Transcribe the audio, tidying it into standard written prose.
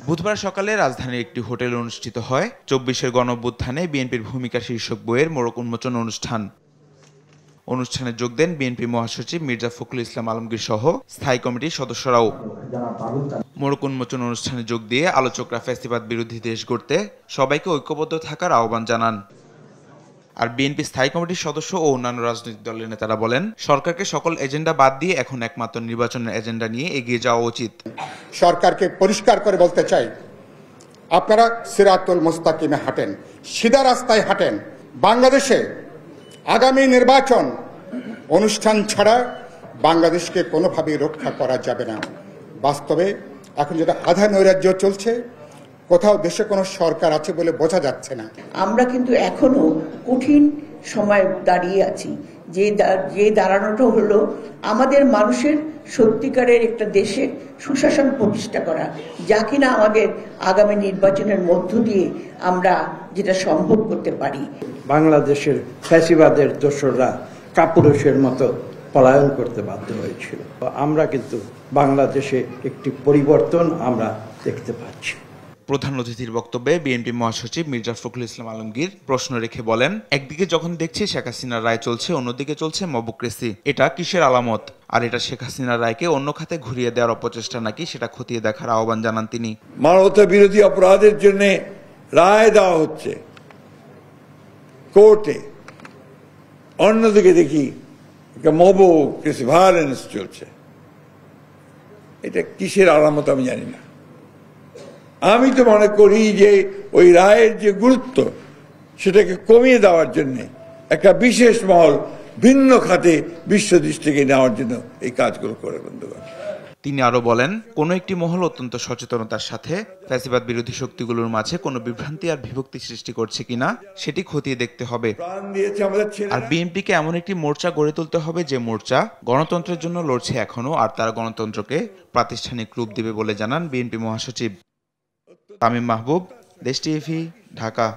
বুধবার সকালে রাজধানীর একটি হোটেলে অনুষ্ঠিত হয় ২৪-এর গণঅভ্যুত্থানে বিএনপির ভূমিকা শীর্ষক বইয়ের মোড়ক উন্মোচন অনুষ্ঠান। অনুষ্ঠানে যোগ দেন বিএনপি মহাসচিব মির্জা ফখরুল ইসলাম আলমগীর সহ স্থায়ী কমিটির সদস্যরাও। মোড়ক উন্মোচন অনুষ্ঠানে যোগ দিয়ে আলোচকরা ফ্যাসিবাদ বিরোধী দেশ গড়তে সবাইকে ঐক্যবদ্ধ থাকার আহ্বান জানান। আর বিএনপি স্থায়ী কমিটির সদস্য ও অন্যান্য রাজনৈতিক দলের নেতারা বলেন, সরকারকে সকল এজেন্ডা বাদ দিয়ে এখন একমাত্র নির্বাচনের এজেন্ডা নিয়ে এগিয়ে যাওয়া উচিত। সরকারকে পরিষ্কার করে বলতে চাই, আপনারা সিরাতুল মুস্তাকিমে হাঁটেন, সিধা রাস্তায় হাঁটেন। বাংলাদেশে আগামী নির্বাচন অনুষ্ঠান ছাড়া বাংলাদেশকে কোনোভাবেই রক্ষা করা যাবে না। বাস্তবে এখন যেটা আধা নৈরাজ্য চলছে, কোথাও দেশে কোনো সরকার আছে বলে বোঝা যাচ্ছে না। আমরা কিন্তু এখনো কঠিন সময় দাঁড়িয়ে আছি, যে দাঁড়ানোটা হলো আমাদের মানুষের সত্যিকারের একটা দেশে সুশাসন প্রতিষ্ঠা করা, যা কিনা আমাদের আগামী নির্বাচনের মধ্য দিয়ে আমরা যেটা সম্ভব করতে পারি। বাংলাদেশের ফ্যাসিবাদের দোসররা কাপুরুষের মতো পলায়ন করতে বাধ্য হয়েছিল। আমরা কিন্তু বাংলাদেশে একটি পরিবর্তন আমরা দেখতে পাচ্ছি। প্রধান অতিথির বক্তব্যে বিএনপি মহাসচিব মির্জা ফখরুল ইসলাম আলমগীর প্রশ্ন রেখে বলেন, একদিকে যখন দেখছি শেখ হাসিনার রায় চলছে, অন্যদিকে চলছে মবক্রেসি। এটা কিসের আলামত? আর এটা শেখ হাসিনার রায়কে অন্য খাতে ঘুরিয়ে দেওয়ার অপচেষ্টা নাকি, সেটা খতিয়ে দেখার আহ্বান জানান তিনি। মানবতা বিরোধী অপরাধের জন্য রায় দেওয়া হচ্ছে কোর্টে, অন্যদিকে দেখি মবক্রেসি, ভায়োলেন্স চলছে। এটা কিসের আলামত আমি জানি না। আমি তো মনে করি যে ওই রায়ের যে গুরুত্ব সেটাকে কমিয়ে দেওয়ার জন্য একটা বিশেষ মহল ভিন্ন খাতে বিশ্ব দৃষ্টিকে নেওয়ার জন্য এই কাজগুলো করে বন্ধুগণ। তিনি আরো বলেন, কোনো একটি মহল অত্যন্ত সচেতনতার সাথে ফ্যাসিবাদ বিরোধী শক্তিগুলোর মাঝে কোনো বিভ্রান্তি আর বিভক্তি সৃষ্টি করছে কিনা সেটি খতিয়ে দেখতে হবে। আর বিএনপিকে এমন একটি মোর্চা গড়ে তুলতে হবে যে মোর্চা গণতন্ত্রের জন্য লড়ছে এখনো, আর তারা গণতন্ত্রকে প্রাতিষ্ঠানিক রূপ দেবে বলে জানান বিএনপি মহাসচিব। তামিম মাহবুব, দেশ টিভি, ঢাকা।